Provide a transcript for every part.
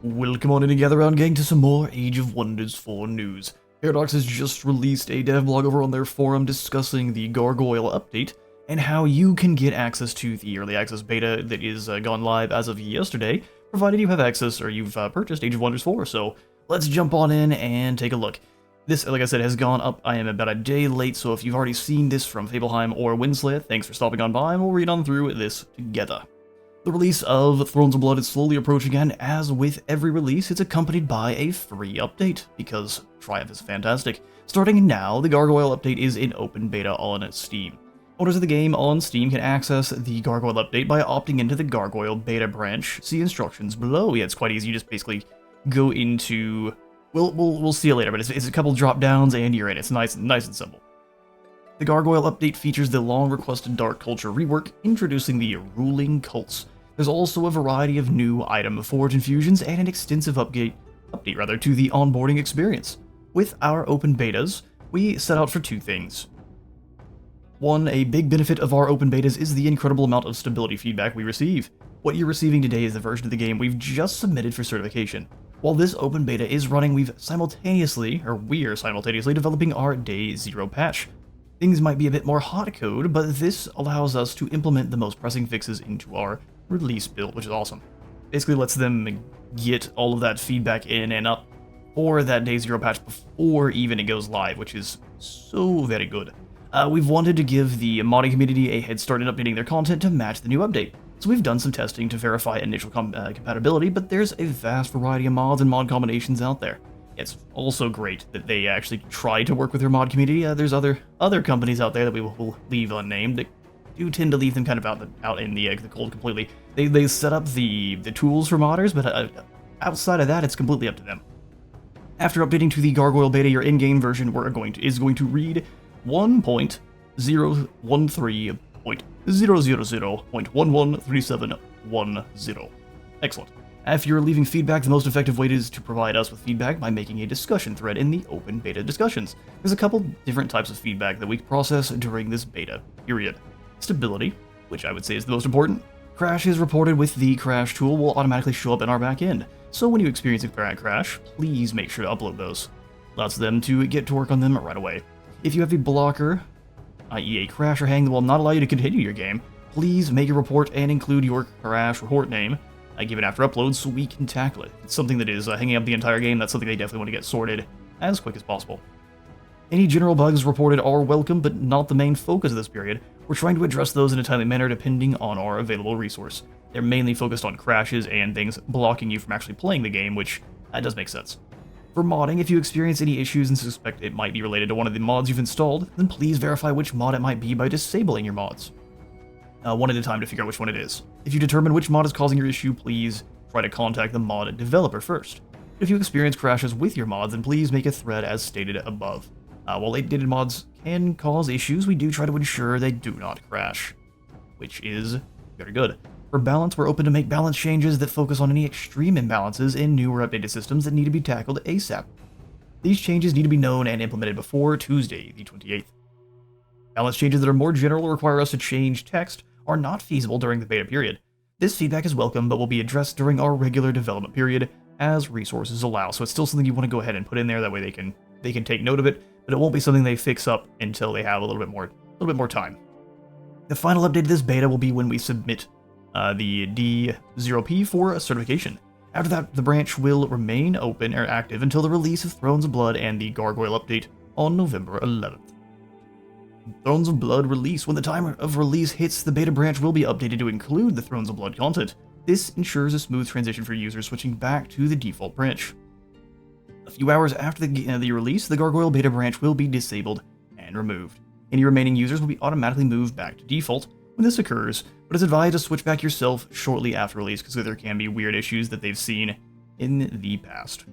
Welcome on in and gather around, gang, to some more Age of Wonders 4 news. Paradox has just released a dev blog over on their forum discussing the Gargoyle update and how you can get access to the early access beta that is gone live as of yesterday, provided you have access or you've purchased Age of Wonders 4. So let's jump on in and take a look. This, like I said, has gone up. I am about a day late, so if you've already seen this from Fableheim or Winslet, thanks for stopping on by, and we'll read on through this together. The release of Thrones of Blood is slowly approaching, and as with every release, it's accompanied by a free update, because Triumph is fantastic. Starting now, the Gargoyle update is in open beta on Steam. Owners of the game on Steam can access the Gargoyle update by opting into the Gargoyle beta branch. See instructions below. Yeah, it's quite easy. You just basically go into... We'll see you later, but it's a couple drop downs and you're in. It's nice and simple. The Gargoyle update features the long-requested Dark Culture rework, introducing the ruling cults. There's also a variety of new item forge infusions and an extensive update to the onboarding experience. With our open betas, we set out for two things. One, a big benefit of our open betas is the incredible amount of stability feedback we receive. What you're receiving today is the version of the game we've just submitted for certification. While this open beta is running, we're simultaneously developing our Day 0 patch. Things might be a bit more hot code, but this allows us to implement the most pressing fixes into our release build, which is awesome. Basically lets them get all of that feedback in and up for that Day 0 patch before even it goes live, which is so very good. We've wanted to give the modding community a head start in updating their content to match the new update. So we've done some testing to verify initial compatibility, but there's a vast variety of mods and mod combinations out there. It's also great that they actually try to work with their mod community. There's other companies out there that we will leave unnamed that do tend to leave them kind of out in the cold completely. They set up the tools for modders, but outside of that, it's completely up to them. After updating to the Gargoyle beta, your in-game version is going to read 1.013.000.113710. Excellent. If you're leaving feedback, the most effective way is to provide us with feedback by making a discussion thread in the open beta discussions. There's a couple different types of feedback that we process during this beta period. Stability, which I would say is the most important. Crashes reported with the crash tool will automatically show up in our backend, so when you experience a crash, please make sure to upload those. Allows them to get to work on them right away. If you have a blocker, i.e. a crash or hang that will not allow you to continue your game, please make a report and include your crash report name. I give it after upload so we can tackle it. It's something that is hanging up the entire game. That's something they definitely want to get sorted as quick as possible. Any general bugs reported are welcome, but not the main focus of this period. We're trying to address those in a timely manner depending on our available resource. They're mainly focused on crashes and things blocking you from actually playing the game, which does make sense. For modding, if you experience any issues and suspect it might be related to one of the mods you've installed, then please verify which mod it might be by disabling your mods. One at a time to figure out which one it is. If you determine which mod is causing your issue, please try to contact the mod developer first. If you experience crashes with your mods, then please make a thread as stated above. While late-dated mods can cause issues, we do try to ensure they do not crash, which is very good. For balance, we're open to make balance changes that focus on any extreme imbalances in newer updated systems that need to be tackled ASAP. These changes need to be known and implemented before Tuesday, the 28th. Balance changes that are more general or require us to change text are not feasible during the beta period. This feedback is welcome, but will be addressed during our regular development period as resources allow. So it's still something you want to go ahead and put in there. That way they can take note of it, but it won't be something they fix up until they have a little bit more time. The final update of this beta will be when we submit the D0P for a certification. After that, the branch will remain open or active until the release of Thrones of Blood and the Gargoyle update on November 11th. Thrones of Blood release. When the time of release hits, the beta branch will be updated to include the Thrones of Blood content. This ensures a smooth transition for users switching back to the default branch. A few hours after the release, the Gargoyle beta branch will be disabled and removed. Any remaining users will be automatically moved back to default when this occurs, but it's advised to switch back yourself shortly after release because there can be weird issues that they've seen in the past.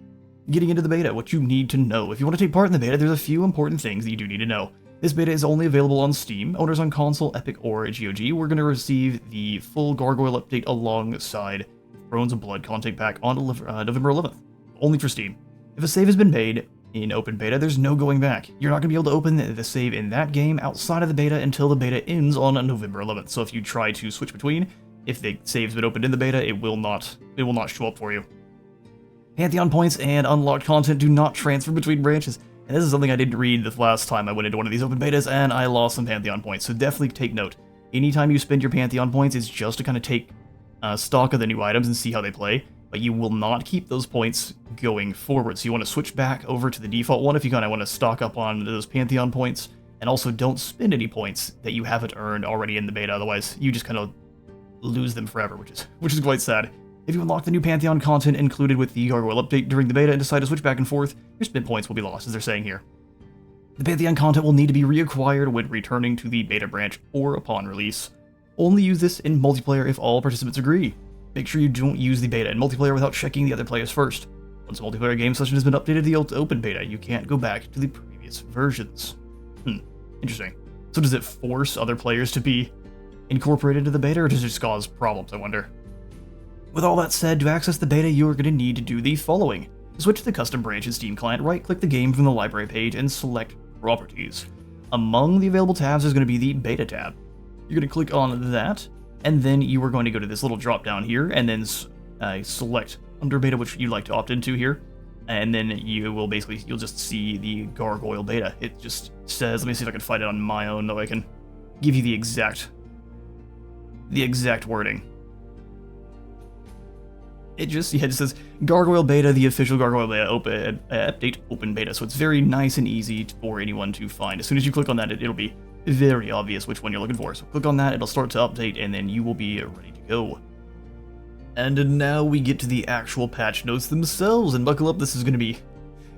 Getting into the beta, what you need to know. If you want to take part in the beta, there's a few important things that you do need to know. This beta is only available on Steam. Owners on console, Epic, or GOG, we're going to receive the full Gargoyle update alongside Thrones of Blood content pack on November 11th. Only for Steam. If a save has been made in open beta, there's no going back. You're not going to be able to open the save in that game outside of the beta until the beta ends on November 11th. So if you try to switch between, if the save's been opened in the beta, it will not show up for you. Pantheon points and unlocked content do not transfer between branches. And this is something I didn't read the last time I went into one of these open betas, and I lost some Pantheon points, so definitely take note. Anytime you spend your Pantheon points, it's just to kind of take stock of the new items and see how they play, but you will not keep those points going forward. So you want to switch back over to the default one if you kind of want to stock up on those Pantheon points, and also don't spend any points that you haven't earned already in the beta, otherwise you just kind of lose them forever, which is quite sad. If you unlock the new Pantheon content included with the Gargoyle update during the beta and decide to switch back and forth, your spent points will be lost, as they're saying here. The Pantheon content will need to be reacquired when returning to the beta branch or upon release. Only use this in multiplayer if all participants agree. Make sure you don't use the beta in multiplayer without checking the other players first. Once a multiplayer game session has been updated to the open beta, you can't go back to the previous versions. Interesting. So does it force other players to be incorporated into the beta, or does it just cause problems, I wonder? With all that said, to access the beta, you are going to need to do the following. To switch to the custom branch in Steam Client, right-click the game from the library page and select Properties. Among the available tabs is going to be the Beta tab. You're going to click on that, and then you are going to go to this little drop down here, and then select under beta, which you'd like to opt into here, and then you'll just see the Gargoyle beta. It just says, let me see if I can find it on my own, though I can give you the exact wording. It just says Gargoyle beta, the official Gargoyle beta update open beta, so it's very nice and easy for anyone to find. As soon as you click on that, it'll be very obvious which one you're looking for. So click on that, it'll start to update, and then you will be ready to go. And now we get to the actual patch notes themselves, and buckle up, this is going to be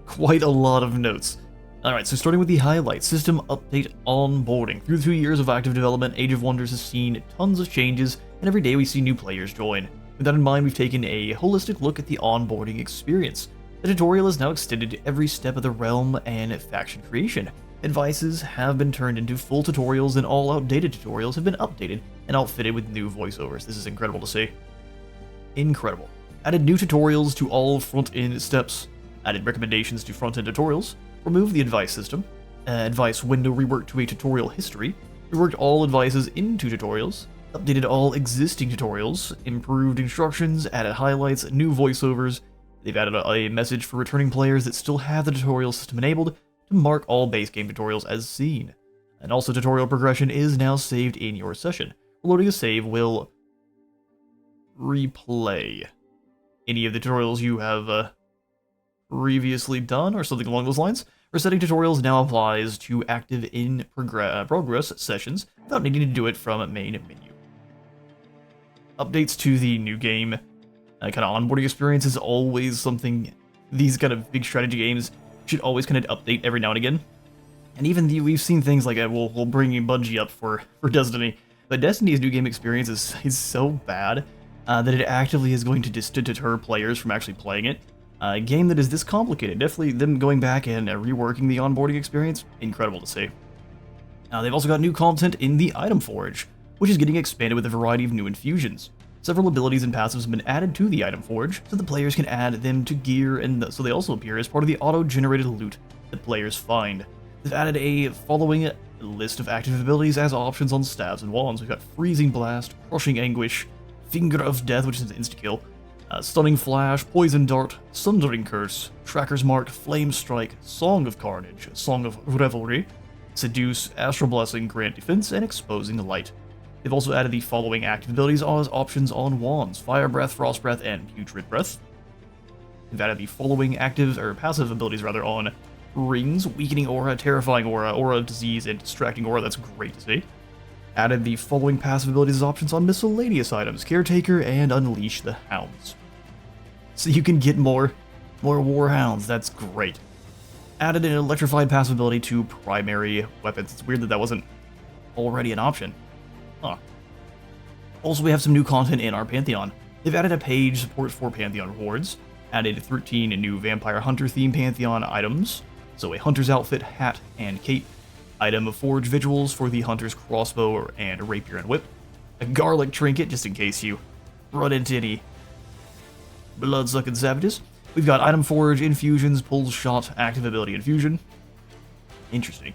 quite a lot of notes. Alright, so starting with the highlights, system update onboarding. Through the 2 years of active development, Age of Wonders has seen tons of changes, and every day we see new players join. With that in mind, we've taken a holistic look at the onboarding experience. The tutorial is now extended to every step of the realm and faction creation. Advices have been turned into full tutorials, and all outdated tutorials have been updated and outfitted with new voiceovers. This is incredible to see. Incredible. Added new tutorials to all front-end steps. Added recommendations to front-end tutorials. Removed the advice system. Advice window reworked to a tutorial history. Reworked all advices into tutorials. Updated all existing tutorials. Improved instructions. Added highlights. New voiceovers. They've added a message for returning players that still have the tutorial system enabled to mark all base game tutorials as seen. And also tutorial progression is now saved in your session. Loading a save will replay any of the tutorials you have previously done, or something along those lines. Resetting tutorials now applies to active in progress sessions without needing to do it from a main menu. Updates to the new game kind of onboarding experience is always something these kind of big strategy games should always kind of update every now and again. And even we've seen things like we'll bring Bungie up for Destiny, but Destiny's new game experience is so bad that it actively is going to deter players from actually playing it. A game that is this complicated, definitely them going back and reworking the onboarding experience, incredible to see. They've also got new content in the Item Forge, which is getting expanded with a variety of new infusions. Several abilities and passives have been added to the Item Forge, so the players can add them to gear, and so they also appear as part of the auto-generated loot that players find. They've added a following list of active abilities as options on staves and wands. We've got Freezing Blast, Crushing Anguish, Finger of Death, which is an insta-kill, Stunning Flash, Poison Dart, Sundering Curse, Tracker's Mark, Flame Strike, Song of Carnage, Song of Revelry, Seduce, Astral Blessing, Grant Defense, and Exposing Light. They've also added the following active abilities as options on wands: Fire Breath, Frost Breath, and Putrid Breath. They've added the following active or passive abilities on rings: Weakening Aura, Terrifying Aura, Aura of Disease, and Distracting Aura. That's great to see. Added the following passive abilities as options on miscellaneous items: Caretaker and Unleash the Hounds. So you can get more Warhounds. That's great. Added an electrified passive ability to primary weapons. It's weird that wasn't already an option. Huh. Also, we have some new content in our Pantheon. They've added a page support for Pantheon rewards, added 13 new Vampire Hunter themed Pantheon items, so a Hunter's outfit, hat, and cape, item of Forge Vigils for the Hunter's crossbow and rapier and whip, a garlic trinket just in case you run into any blood-sucking savages. We've got item Forge, infusions, pulse shot, active ability infusion. Interesting.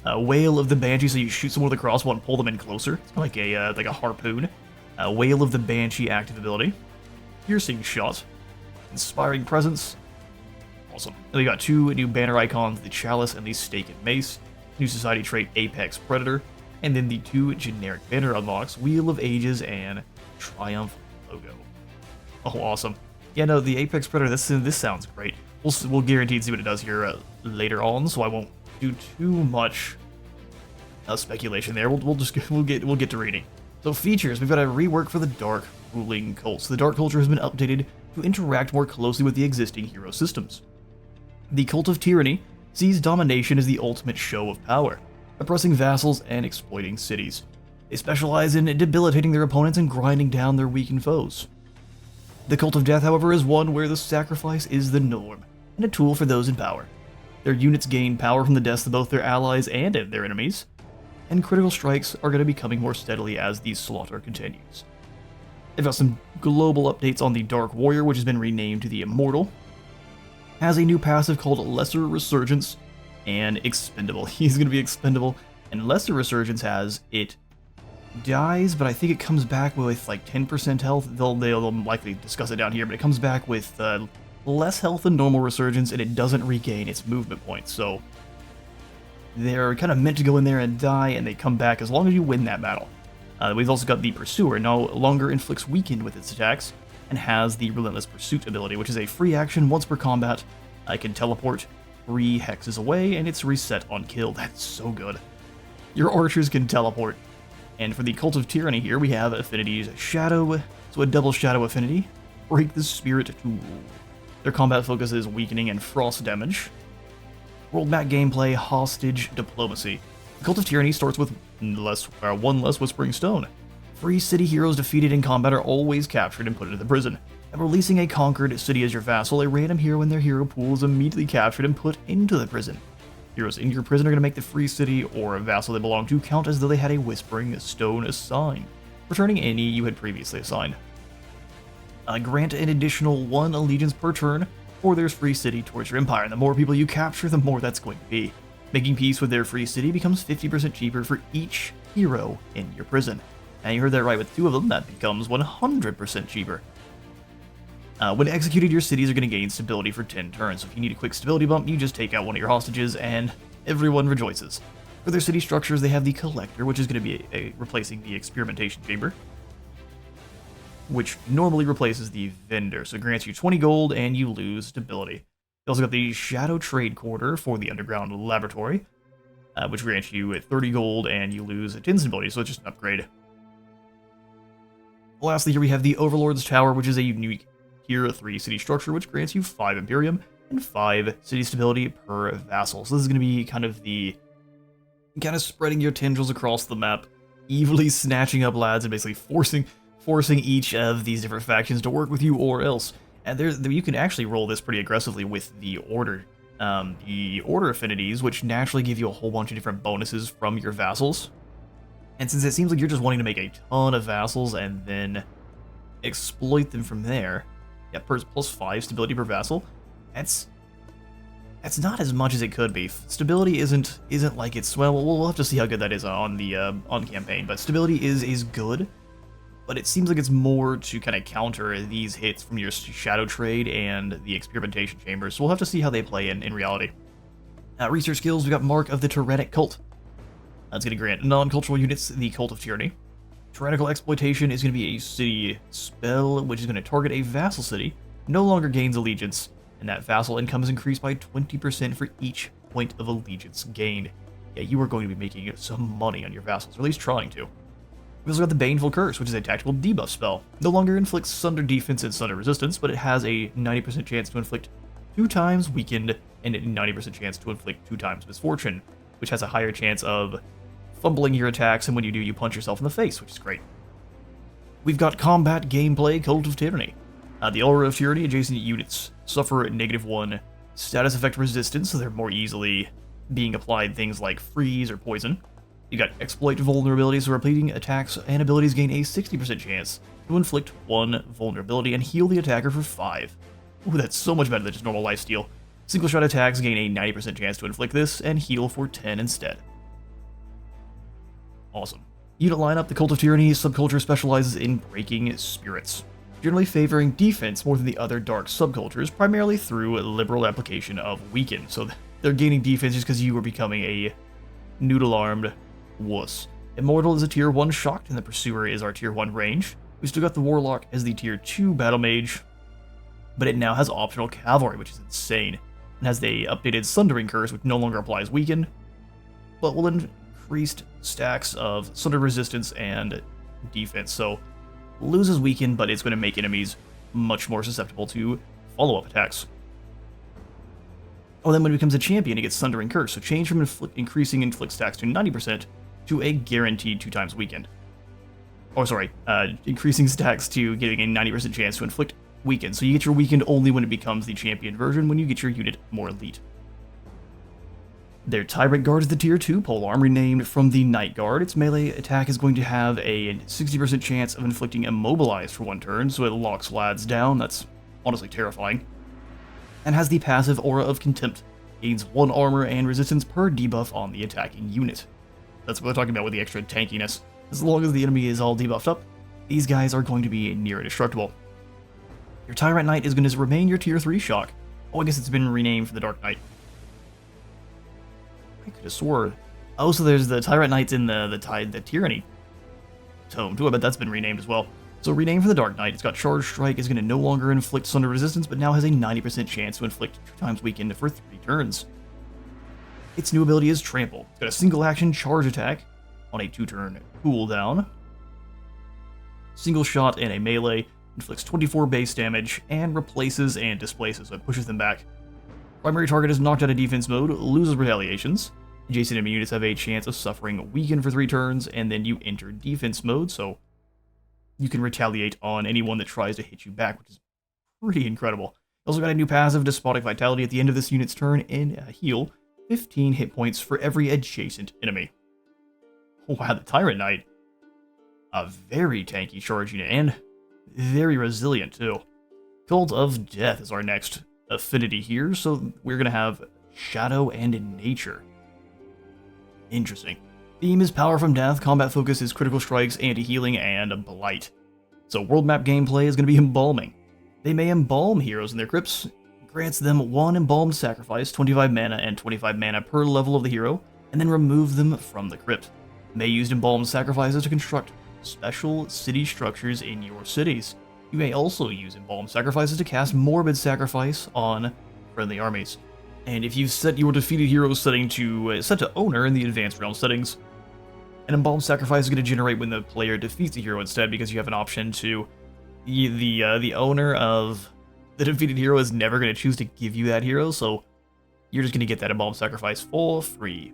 Whale of the Banshee, so you shoot someone with a crossbow and pull them in closer. It's like a harpoon. Whale of the Banshee active ability. Piercing Shot. Inspiring Presence. Awesome. And we got 2 new banner icons, the Chalice and the Stake and Mace. New society trait, Apex Predator. And then the 2 generic banner unlocks, Wheel of Ages and Triumph Logo. Oh, awesome. Yeah, no, the Apex Predator, this sounds great. We'll guarantee to see what it does here later on, so I won't do too much speculation there. We'll get to reading. So features, we've got a rework for the Dark ruling cults. The Dark culture has been updated to interact more closely with the existing hero systems. The Cult of Tyranny sees domination as the ultimate show of power, oppressing vassals and exploiting cities. They specialize in debilitating their opponents and grinding down their weakened foes. The Cult of Death, however, is one where the sacrifice is the norm, and a tool for those in power. Their units gain power from the deaths of both their allies and their enemies, and critical strikes are going to be coming more steadily as the slaughter continues. They've got some global updates on the Dark Warrior, which has been renamed to the Immortal. Has a new passive called Lesser Resurgence and Expendable. He's going to be expendable, and Lesser Resurgence has it dies, but I think it comes back with like 10% health. They'll likely discuss it down here, but it comes back with less health than normal Resurgence, and it doesn't regain its movement points. So they're kind of meant to go in there and die, and they come back as long as you win that battle. We've also got the Pursuer, no longer inflicts weakened with its attacks, and has the Relentless Pursuit ability, which is a free action once per combat. I can teleport 3 hexes away, and it's reset on kill. That's so good. Your archers can teleport. And for the Cult of Tyranny here, we have affinities Shadow, so a double Shadow affinity, Break the Spirit to Rule. Their combat focus is weakening and frost damage. World map gameplay, Hostage Diplomacy. The Cult of Tyranny starts with one less Whispering Stone. Free city heroes defeated in combat are always captured and put into the prison. And releasing a conquered city as your vassal, a random hero in their hero pool is immediately captured and put into the prison. Heroes in your prison are going to make the free city or a vassal they belong to count as though they had a Whispering Stone assigned, returning any you had previously assigned. Grant an additional 1 allegiance per turn for their free city towards your empire, and the more people you capture, the more that's going to be. Making peace with their free city becomes 50% cheaper for each hero in your prison. And you heard that right, with 2 of them, that becomes 100% cheaper. When executed, your cities are going to gain stability for 10 turns, so if you need a quick stability bump, you just take out one of your hostages, and everyone rejoices. For their city structures, they have the Collector, which is going to be replacing the Experimentation Chamber, which normally replaces the Vendor, so it grants you 20 gold, and you lose stability. You also got the Shadow Trade Quarter for the Underground Laboratory, which grants you 30 gold, and you lose 10 stability, so it's just an upgrade. Lastly, here we have the Overlord's Tower, which is a unique Tier 3 city structure, which grants you 5 Imperium and 5 city stability per vassal. So this is going to be kind of spreading your tendrils across the map, evilly snatching up lads and basically forcing each of these different factions to work with you or else. And you can actually roll this pretty aggressively with the Order. The Order affinities, which naturally give you a whole bunch of different bonuses from your vassals. And since it seems like you're just wanting to make a ton of vassals and then exploit them from there, yeah, plus 5 stability per vassal. That's not as much as it could be. Stability isn't like it's, well, we'll have to see how good that is on the on campaign. But stability is good, but it seems like it's more to kind of counter these hits from your Shadow Trade and the Experimentation Chamber. So we'll have to see how they play in reality. Research skills, we got Mark of the Tyrannic Cult. That's going to grant non-cultural units the Cult of Tyranny. Tyrannical Exploitation is going to be a city spell, which is going to target a vassal city, no longer gains allegiance, and that vassal income is increased by 20% for each point of allegiance gained. Yeah, you are going to be making some money on your vassals, or at least trying to. We also got the Baneful Curse, which is a tactical debuff spell. No longer inflicts Sunder defense and Sunder resistance, but it has a 90% chance to inflict 2 times weakened, and a 90% chance to inflict 2 times misfortune, which has a higher chance of fumbling your attacks, and when you do, you punch yourself in the face, which is great. We've got combat gameplay, Cult of Tyranny. The Aura of Tyranny adjacent units suffer -1 status effect resistance, so they're more easily being applied things like freeze or poison. You got exploit vulnerabilities, so repeating attacks and abilities gain a 60% chance to inflict 1 vulnerability and heal the attacker for 5. Ooh, that's so much better than just normal lifesteal. Single shot attacks gain a 90% chance to inflict this and heal for 10 instead. Awesome. Unit lineup, the Cult of Tyranny subculture specializes in breaking spirits. generally favoring defense more than the other dark subcultures, primarily through a liberal application of weaken. So they're gaining defense just because you are becoming a noodle-armed wuss. Immortal is a tier 1 shocked, and the Pursuer is our tier 1 range. We still got the Warlock as the tier 2 battle mage, but it now has optional cavalry, which is insane, and has the updated Sundering Curse, which no longer applies weaken, but will increased stacks of Sunder resistance and defense. So loses weaken, but it's going to make enemies much more susceptible to follow-up attacks. Oh, then when it becomes a champion, it gets Sundering Curse, so change from increasing inflict stacks to 90% to a guaranteed 2 times weakened. Oh, sorry, increasing stacks to getting a 90% chance to inflict weaken. So you get your weakened only when it becomes the champion version, when you get your unit more elite. Their Tyrant Guard is the tier 2 polearm, renamed from the Night Guard. Its melee attack is going to have a 60% chance of inflicting Immobilize for 1 turn, so it locks lads down. That's honestly terrifying. And has the passive Aura of Contempt. Gains 1 armor and resistance per debuff on the attacking unit. That's what we're talking about with the extra tankiness. As long as the enemy is all debuffed up, these guys are going to be near indestructible. Your Tyrant Knight is going to remain your tier 3 shock. Oh, I guess it's been renamed for the Dark Knight. I could have swore. Oh, so there's the Tyrant Knights in the Tyranny Tome too. I bet that's been renamed as well. So renamed for the Dark Knight, it's got Charge Strike, is going to no longer inflict Sunder resistance, but now has a 90% chance to inflict 2 times weakened for 3 turns. Its new ability is Trample. It's got a single action charge attack on a 2-turn cooldown. Single shot and a melee, inflicts 24 base damage, and replaces and displaces, so it pushes them back. Primary target is knocked out of defense mode, loses retaliations. Adjacent enemy units have a chance of suffering weaken for 3 turns, and then you enter defense mode, so you can retaliate on anyone that tries to hit you back, which is pretty incredible. Also got a new passive, Despotic Vitality, at the end of this unit's turn, and heal 15 hit points for every adjacent enemy. Oh, wow, the Tyrant Knight. A very tanky charge unit, and very resilient, too. Cult of Death is our next affinity here, so we're going to have Shadow and Nature. Interesting. Theme is Power from Death, combat focus is Critical Strikes, Anti-Healing, and Blight. So world map gameplay is going to be Embalming. They may embalm heroes in their crypts, grants them 1 embalmed sacrifice, 25 mana and 25 mana per level of the hero, and then remove them from the crypt. May use embalmed sacrifices to construct special city structures in your cities. You may also use embalmed sacrifices to cast Morbid Sacrifice on friendly armies. And if you set your defeated hero setting to set to owner in the advanced realm settings, an embalmed sacrifice is going to generate when the player defeats the hero instead, because you have an option to the owner of the defeated hero is never going to choose to give you that hero, so you're just going to get that embalmed sacrifice for free.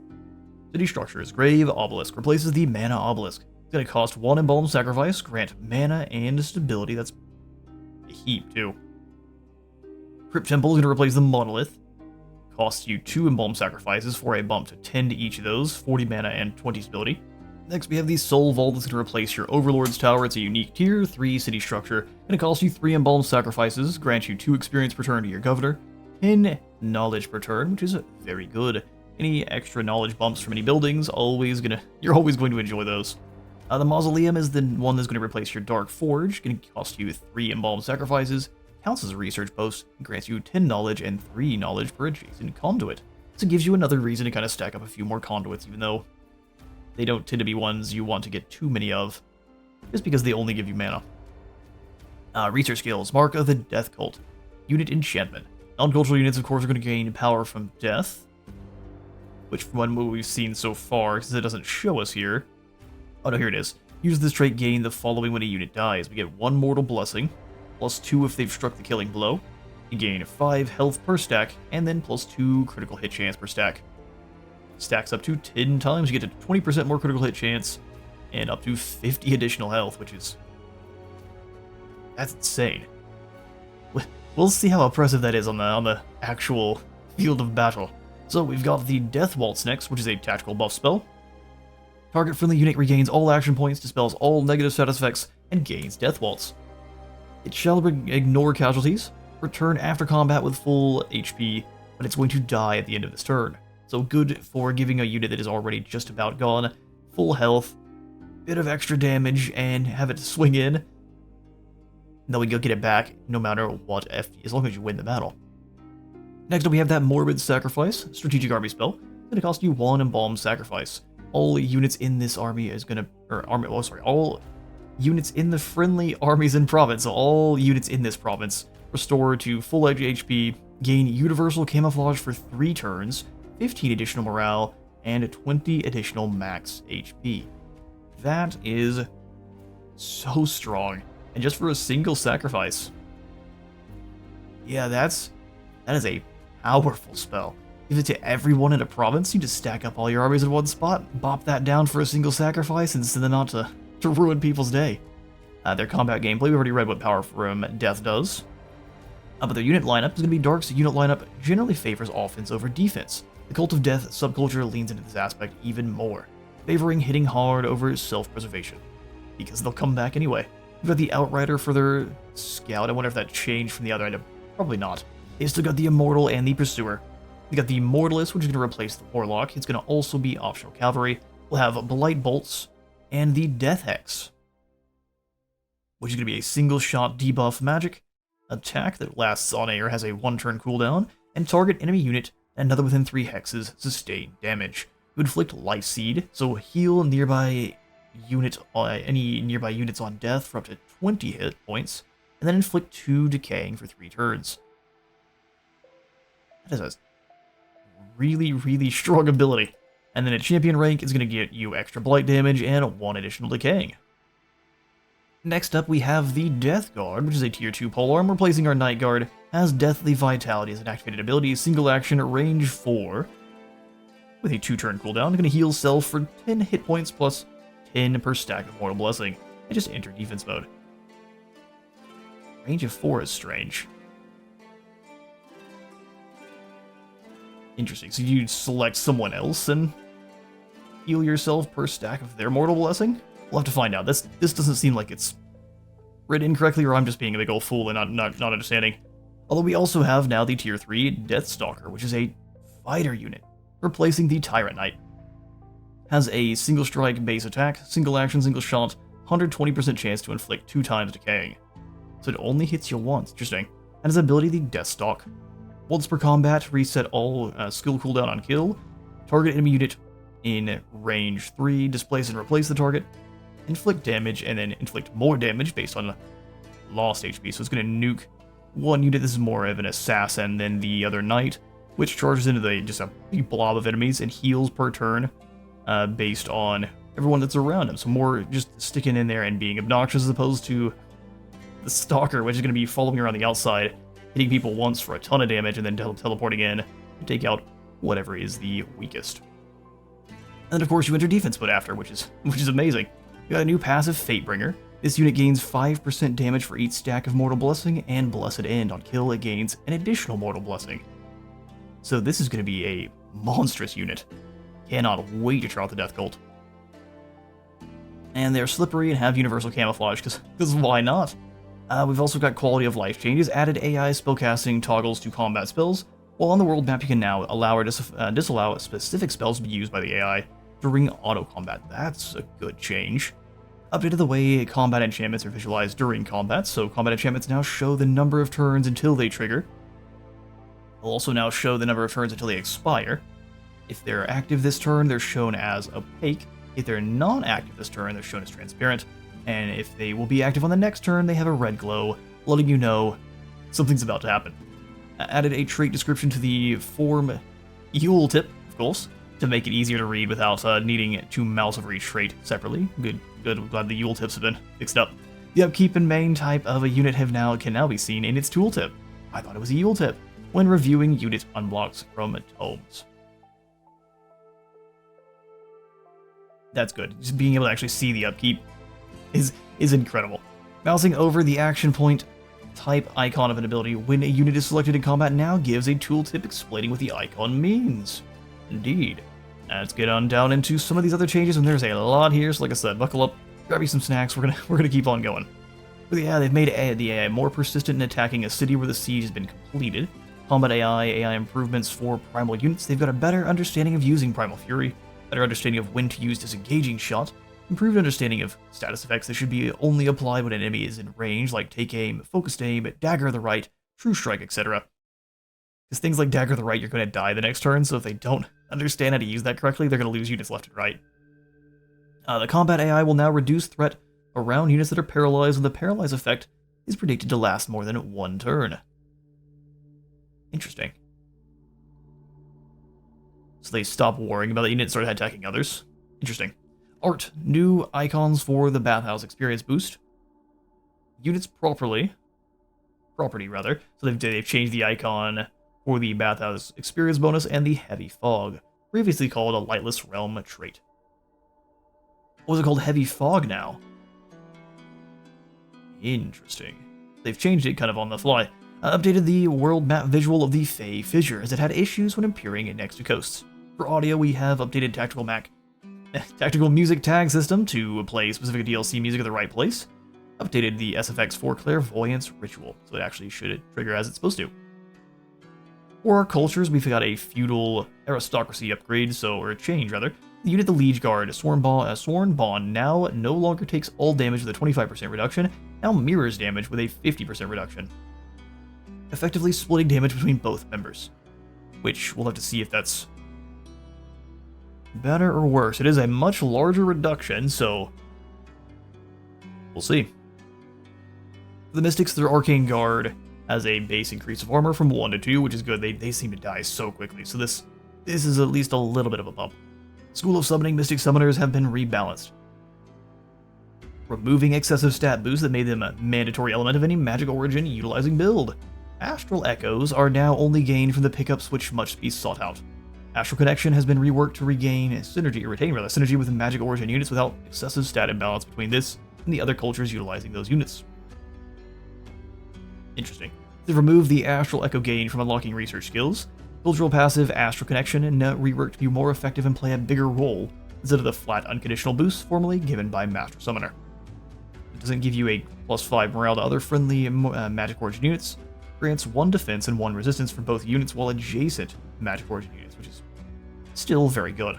City structures. Grave Obelisk replaces the Mana Obelisk. It's going to cost 1 embalmed sacrifice, grant mana and stability. That's a heap too. Crypt Temple is going to replace the Monolith. Costs you 2 embalmed sacrifices for a bump to 10 to each of those, 40 mana and 20 stability. Next we have the Soul Vault that's going to replace your Overlord's Tower. It's a unique tier 3 city structure, and it costs you 3 embalmed sacrifices, grants you 2 experience per turn to your governor, 10 knowledge per turn, which is very good. Any extra knowledge bumps from any buildings, you're always going to enjoy those. The Mausoleum is the one that's going to replace your Dark Forge, going to cost you 3 embalmed sacrifices, counts as a research post, and grants you 10 knowledge and 3 knowledge per adjacent conduit. So it gives you another reason to kind of stack up a few more conduits, even though they don't tend to be ones you want to get too many of, just because they only give you mana. Research skills, Mark of the Death Cult. Unit enchantment. Non-cultural units, of course, are going to gain power from death, which from what we've seen so far, since it doesn't show us here. Oh no, here it is. Use this trait, gain the following when a unit dies. We get 1 Mortal Blessing, plus 2 if they've struck the killing blow. You gain 5 health per stack, and then plus 2 critical hit chance per stack. Stacks up to 10 times, you get to 20% more critical hit chance, and up to 50 additional health, which is... that's insane. We'll see how impressive that is on the actual field of battle. So we've got the Death Waltz next, which is a tactical buff spell. Target friendly unit regains all action points, dispels all negative status effects, and gains Death Waltz. It shall ignore casualties, return after combat with full HP, but it's going to die at the end of this turn. So good for giving a unit that is already just about gone full health, bit of extra damage, and have it swing in. Then we go get it back no matter what, as long as you win the battle. Next up, we have that Morbid Sacrifice, strategic army spell. It's going to cost you 1 Embalmed Sacrifice. All units in this army is going to, all units in the friendly armies in province, so all units in this province, restore to full HP, gain Universal Camouflage for 3 turns, 15 additional morale, and 20 additional max HP. That is so strong. And just for a single sacrifice. Yeah, that is a powerful spell. Give it to everyone in a province, you just stack up all your armies in one spot, bop that down for a single sacrifice, and send them out to ruin people's day. Their combat gameplay, we already read what Power from Death does. But their unit lineup is going to be dark, so unit lineup generally favors offense over defense. The Cult of Death subculture leans into this aspect even more, favoring hitting hard over self-preservation, because they'll come back anyway. We've got the Outrider for their Scout. I wonder if that changed from the other item. Probably not. They've still got the Immortal and the Pursuer. We got the Mortalist, which is going to replace the Warlock. It's going to also be optional cavalry. We'll have Blight Bolts and the Death Hex, which is going to be a single shot debuff magic attack that lasts on or has a 1-turn cooldown, and target enemy unit and another within 3 hexes sustain damage. You inflict Life Seed, so heal nearby unit any nearby units on death for up to 20 hit points, and then inflict 2 decaying for 3 turns. That is a really, really strong ability. And then at champion rank is going to get you extra blight damage and 1 additional decaying. Next up, we have the Death Guard, which is a tier 2 polearm, replacing our Night Guard. Has Deathly Vitality as an activated ability, single action, range 4. With a 2-turn cooldown, going to heal self for 10 hit points plus 10 per stack of Mortal Blessing, and just enter defense mode. Range of 4 is strange. Interesting, so you select someone else and heal yourself per stack of their Mortal Blessing? We'll have to find out. This doesn't seem like it's written incorrectly, or I'm just being a big old fool and not understanding. Although we also have now the tier 3 Deathstalker, which is a fighter unit, replacing the Tyrant Knight. Has a single strike base attack, single action, single shot, 120% chance to inflict 2 times decaying. So it only hits you once. Interesting. And his ability, the Deathstalk. Once per combat, reset all skill cooldown on kill. Target enemy unit in range 3, displace and replace the target. Inflict damage, and then inflict more damage based on lost HP. So it's going to nuke one unit. This is more of an assassin than the other knight, which charges into just a big blob of enemies and heals per turn based on everyone that's around him. So more just sticking in there and being obnoxious as opposed to the Stalker, which is going to be following around the outside, hitting people once for a ton of damage and then teleporting in to take out whatever is the weakest. And then of course you enter defense mode after, which is amazing. You got a new passive, Fatebringer. This unit gains 5% damage for each stack of Mortal Blessing, and Blessed End. On kill, it gains an additional Mortal Blessing. So this is going to be a monstrous unit. Cannot wait to try out the Death Cult. And they're slippery and have universal camouflage, because why not? We've also got quality of life changes, added AI spellcasting toggles to combat spells, while on the world map you can now allow or disallow specific spells to be used by the AI during auto combat. That's a good change. Updated the way combat enchantments are visualized during combat, so combat enchantments now show the number of turns until they trigger. They'll also now show the number of turns until they expire. If they're active this turn, they're shown as opaque. If they're not active this turn, they're shown as transparent. And if they will be active on the next turn, they have a red glow, letting you know something's about to happen. Added a trait description to the form Yule tip, of course, to make it easier to read without needing to mouse over each trait separately. Good. I'm glad the Yule tips have been fixed up. The upkeep and main type of a unit can now be seen in its tooltip. I thought it was a Yule tip when reviewing unit unblocks from tomes. That's good. Just being able to actually see the upkeep is incredible. Mousing over the action point type icon of an ability when a unit is selected in combat now gives a tooltip explaining what the icon means. Indeed. Let's get on down into some of these other changes, and there's a lot here, so like I said, buckle up, grab you some snacks, we're gonna keep on going. But yeah, they've made the AI more persistent in attacking a city where the siege has been completed. Combat AI improvements for primal units. They've got a better understanding of using Primal Fury, better understanding of when to use Disengaging Shot, improved understanding of status effects that should be only applied when an enemy is in range, like take aim, focused aim, dagger of the right, true strike, etc. Because things like dagger of the right, you're going to die the next turn, so if they don't understand how to use that correctly, they're going to lose units left and right. The combat AI will now reduce threat around units that are paralyzed, and the paralyze effect is predicted to last more than 1 turn. Interesting. So they stop worrying about the unit and start attacking others. Interesting. Art. New icons for the Bathhouse experience boost. Units property rather. So they've changed the icon for the Bathhouse experience bonus and the Heavy Fog, previously called a Lightless Realm trait. What was it called? Heavy Fog now? Interesting. They've changed it kind of on the fly. Updated the world map visual of the Fey Fissure, as it had issues when appearing next to coasts. For audio, we have updated tactical music tag system to play specific DLC music at the right place. Updated the SFX for Clairvoyance Ritual, so it actually should trigger as it's supposed to. For our cultures, we've got a feudal aristocracy upgrade, or a change rather. The unit, the Liege Guard, Sworn Bond, now no longer takes all damage with a 25% reduction, now mirrors damage with a 50% reduction. Effectively splitting damage between both members. Which, we'll have to see if that's better or worse. It is a much larger reduction, so we'll see. For the Mystics, their Arcane Guard has a base increase of armor from 1 to 2, which is good. They seem to die so quickly, so this is at least a little bit of a bump. School of Summoning Mystic Summoners have been rebalanced, removing excessive stat boosts that made them a mandatory element of any Magic Origin utilizing build. Astral Echoes are now only gained from the pickups which must be sought out. Astral Connection has been reworked to retain synergy with Magic Origin units without excessive stat imbalance between this and the other cultures utilizing those units. Interesting. They've removed the Astral Echo gain from unlocking research skills. Cultural passive Astral Connection and reworked to be more effective and play a bigger role instead of the flat unconditional boost formerly given by Master Summoner. It doesn't give you a +5 morale to other friendly Magic Origin units. Grants 1 defense and 1 resistance for both units while adjacent Magic Origin units, which is still very good.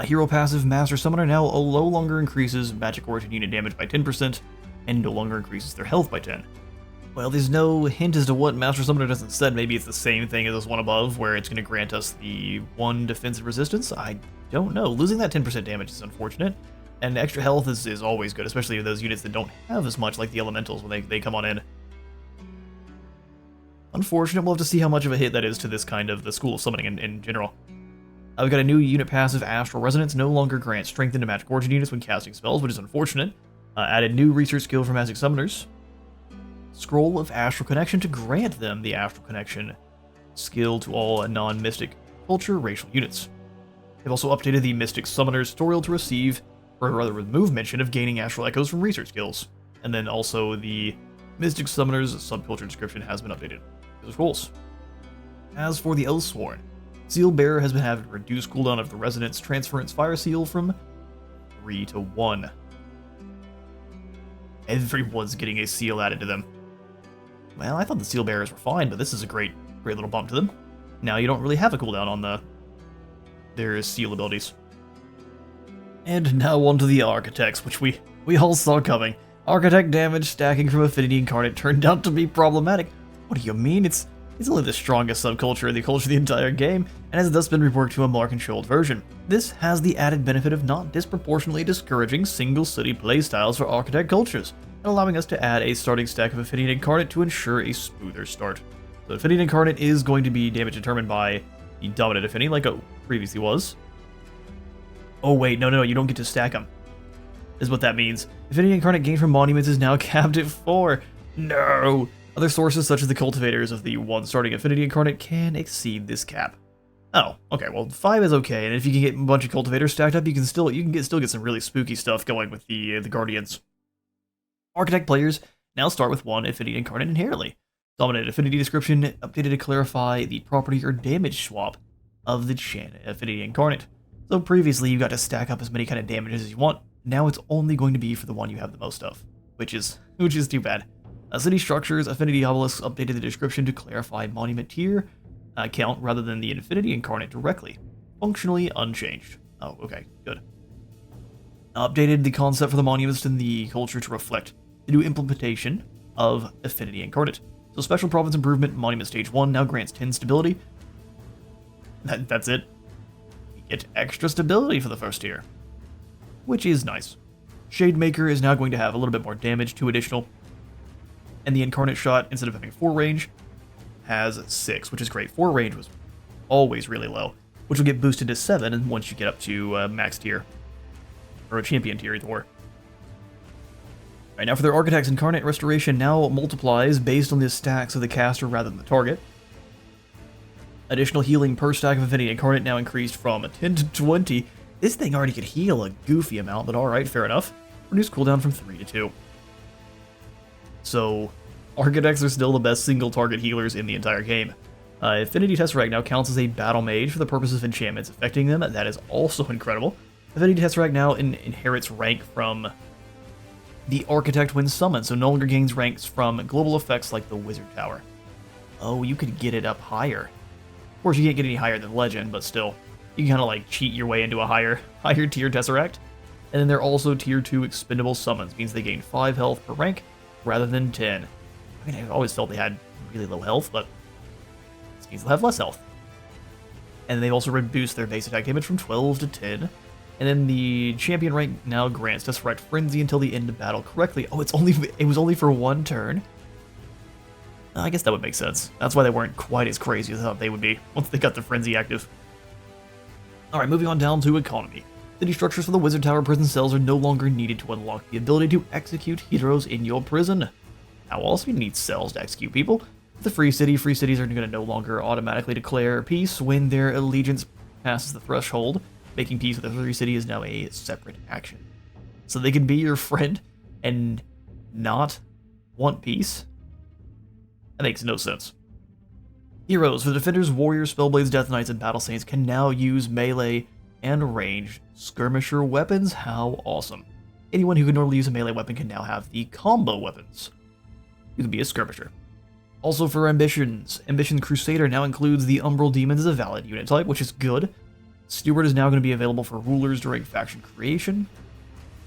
Hero passive Master Summoner now no longer increases Magic Origin unit damage by 10% and no longer increases their health by 10. Well, there's no hint as to what Master Summoner does instead. Maybe it's the same thing as this one above, where it's going to grant us the 1 defensive resistance? I don't know. Losing that 10% damage is unfortunate, and extra health is always good, especially with those units that don't have as much, like the Elementals when they come on in. Unfortunate. We'll have to see how much of a hit that is to this kind of the School of Summoning in general. We've got a new unit passive, Astral Resonance, no longer grants strength into Magic Origin units when casting spells, which is unfortunate. Added new research skill for Magic Summoners. Scroll of Astral Connection to grant them the Astral Connection skill to all non-Mystic culture racial units. They've also updated the Mystic Summoners tutorial to remove mention of gaining Astral Echoes from research skills. And then also the Mystic Summoners subculture description has been updated. Those rules. As for the Elsworn, Seal Bearer has been having reduced cooldown of the Resonance Transference Fire Seal from 3 to 1. Everyone's getting a seal added to them. Well, I thought the Seal Bearers were fine, but this is a great little bump to them. Now you don't really have a cooldown on their seal abilities. And now on to the Architects, which we all saw coming. Architect damage stacking from Affinity Incarnate turned out to be problematic. What do you mean? It's only the strongest subculture in the culture of the entire game, and has thus been reworked to a more controlled version. This has the added benefit of not disproportionately discouraging single city playstyles for Architect cultures, and allowing us to add a starting stack of Affinity Incarnate to ensure a smoother start. So Affinity Incarnate is going to be damage determined by the dominant Affinity, like it previously was. Oh wait, no, you don't get to stack them. Is what that means. Affinity Incarnate gain from monuments is now capped at 4. No! Other sources, such as the cultivators of the one starting Affinity Incarnate, can exceed this cap. Oh, okay, well 5 is okay, and if you can get a bunch of cultivators stacked up, you can still get some really spooky stuff going with the Guardians. Architect players now start with 1 Affinity Incarnate inherently. Dominant Affinity description updated to clarify the property or damage swap of the Affinity Incarnate. So previously you got to stack up as many kind of damages as you want. Now it's only going to be for the one you have the most of, which is too bad. City Structures Affinity Obelisks updated the description to clarify monument tier count rather than the Infinity Incarnate directly. Functionally unchanged. Oh, okay, good. Updated the concept for the monuments in the culture to reflect the new implementation of Affinity Incarnate. So Special Province Improvement Monument Stage 1 now grants 10 stability. That's it. You get extra stability for the first tier, which is nice. Shademaker is now going to have a little bit more damage, 2 additional. And the Incarnate Shot, instead of having 4 range, has 6, which is great. 4 range was always really low, which will get boosted to 7 and once you get up to max tier. Or a champion tier, either or. Right, now for their Architect's Incarnate Restoration now multiplies based on the stacks of the caster rather than the target. Additional healing per stack of Affinity Incarnate now increased from 10 to 20. This thing already could heal a goofy amount, but alright, fair enough. Reduce cooldown from 3 to 2. So, Architects are still the best single target healers in the entire game. Affinity Tesseract now counts as a battle mage for the purposes of enchantments affecting them. That is also incredible. Affinity Tesseract now inherits rank from the Architect when summoned, so no longer gains ranks from global effects like the Wizard Tower. Oh, you could get it up higher. Of course, you can't get any higher than Legend, but still, you can kind of like cheat your way into a higher tier Tesseract. And then they're also tier 2 expendable summons, means they gain 5 health per rank rather than 10. I mean, I always felt they had really low health, but this means they'll have less health. And they've also reduced their base attack damage from 12 to 10. And then the champion rank now grants Tesseract Frenzy until the end of battle correctly. Oh, it was only for 1 turn? I guess that would make sense. That's why they weren't quite as crazy as I thought they would be once they got the Frenzy active. Alright, moving on down to economy. City structures for the Wizard Tower prison cells are no longer needed to unlock the ability to execute heroes in your prison. How else do you need cells to execute people? With the free cities are going to no longer automatically declare peace when their allegiance passes the threshold. Making peace with the free city is now a separate action. So they can be your friend and not want peace? That makes no sense. Heroes for the Defenders, Warriors, Spellblades, Death Knights, and Battle Saints can now use melee and ranged skirmisher weapons. How awesome. Anyone who can normally use a melee weapon can now have the combo weapons. You can be a skirmisher. Also for ambitions, Ambition Crusader now includes the Umbral Demons as a valid unit type, which is good. Steward is now going to be available for rulers during faction creation.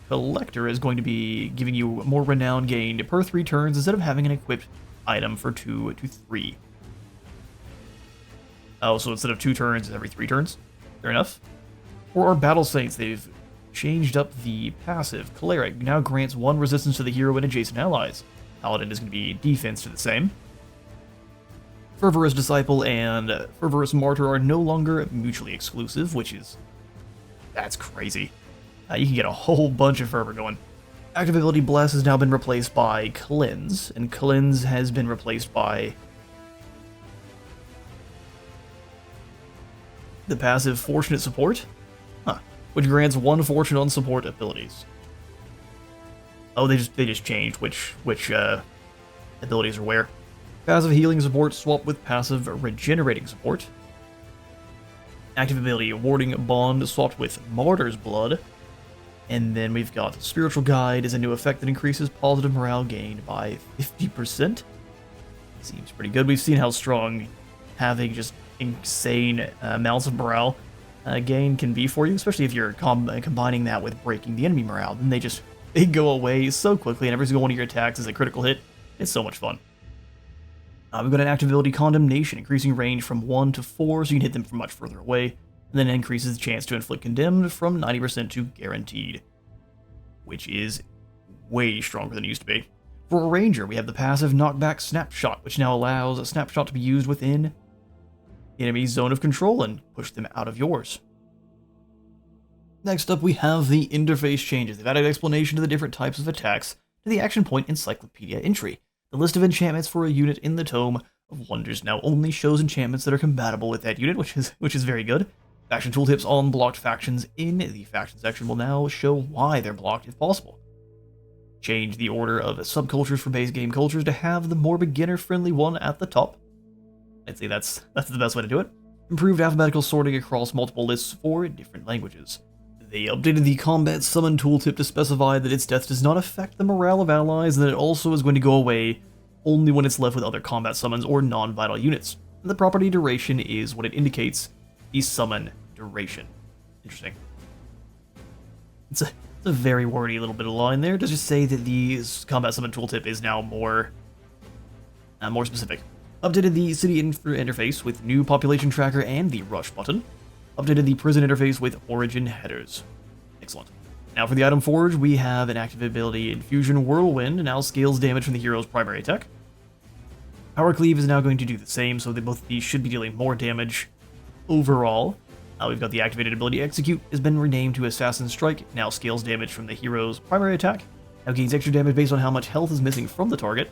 Collector is going to be giving you more renown gained per 3 turns instead of having an equipped item for 2 to 3. Oh, so instead of 2 turns, every 3 turns? Fair enough. For our Battle Saints, they've changed up the passive. Cleric now grants 1 resistance to the hero and adjacent allies. Paladin is going to be defense to the same. Fervorous Disciple and Fervorous Martyr are no longer mutually exclusive, that's crazy. You can get a whole bunch of fervor going. Active ability Bless has now been replaced by Cleanse, and Cleanse has been replaced by the passive Fortunate Support, which grants 1 fortune on support abilities. Oh, they just changed which abilities are where. Passive Healing Support swapped with passive Regenerating Support. Active ability Warding Bond swapped with Martyr's Blood. And then we've got Spiritual Guide is a new effect that increases positive morale gained by 50%. Seems pretty good. We've seen how strong having just insane amounts of morale gain can be for you, especially if you're combining that with breaking the enemy morale. Then they go away so quickly, and every single one of your attacks is a critical hit. It's so much fun. We've got an active ability Condemnation, increasing range from 1 to 4, so you can hit them from much further away, and then increases the chance to inflict Condemned from 90% to Guaranteed, which is way stronger than it used to be. For a Ranger, we have the passive Knockback Snapshot, which now allows a Snapshot to be used within the enemy's zone of control and push them out of yours. Next up, we have the interface changes. They've added explanation to the different types of attacks to the Action Point Encyclopedia entry. The list of enchantments for a unit in the Tome of Wonders now only shows enchantments that are compatible with that unit, which is very good. Faction tooltips on blocked factions in the faction section will now show why they're blocked if possible. Change the order of subcultures for base game cultures to have the more beginner-friendly one at the top. I'd say that's the best way to do it. Improved alphabetical sorting across multiple lists for different languages. They updated the combat summon tooltip to specify that its death does not affect the morale of allies, and that it also is going to go away only when it's left with other combat summons or non-vital units. And the property duration is what it indicates, the summon duration. Interesting. It's a very wordy little bit of line there. Does just say that the combat summon tooltip is now more specific. Updated the city interface with new population tracker and the rush button. Updated the prison interface with origin headers. Excellent. Now for the item forge, we have an active ability Infusion Whirlwind, now scales damage from the hero's primary attack. Power Cleave is now going to do the same, so both of these should be dealing more damage overall. We've got the activated ability Execute, has been renamed to Assassin Strike, now scales damage from the hero's primary attack, now gains extra damage based on how much health is missing from the target,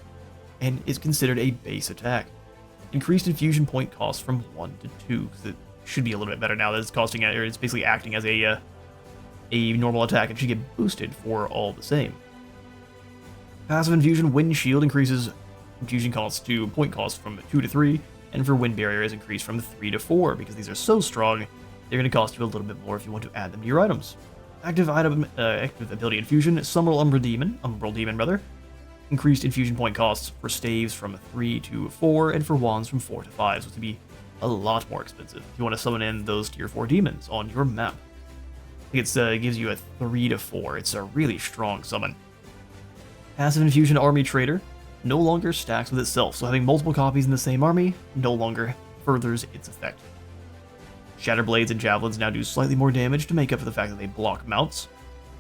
and is considered a base attack. Increased infusion point cost from 1 to 2, because it should be a little bit better now that it's costing, or it's basically acting as a normal attack, and should get boosted for all the same. Passive Infusion Wind Shield increases infusion cost to point cost from 2 to 3, and for Wind Barrier is increased from 3 to 4, because these are so strong, they're going to cost you a little bit more if you want to add them to your items. Active ability Infusion, Umbral Demon, increased infusion point costs for staves from 3 to 4, and for wands from 4 to 5, so it's going to be a lot more expensive if you want to summon in those tier 4 demons on your map. I think it gives you a 3 to 4, it's a really strong summon. Passive Infusion Army Trader no longer stacks with itself, so having multiple copies in the same army no longer furthers its effect. Shatterblades and Javelins now do slightly more damage to make up for the fact that they block mounts.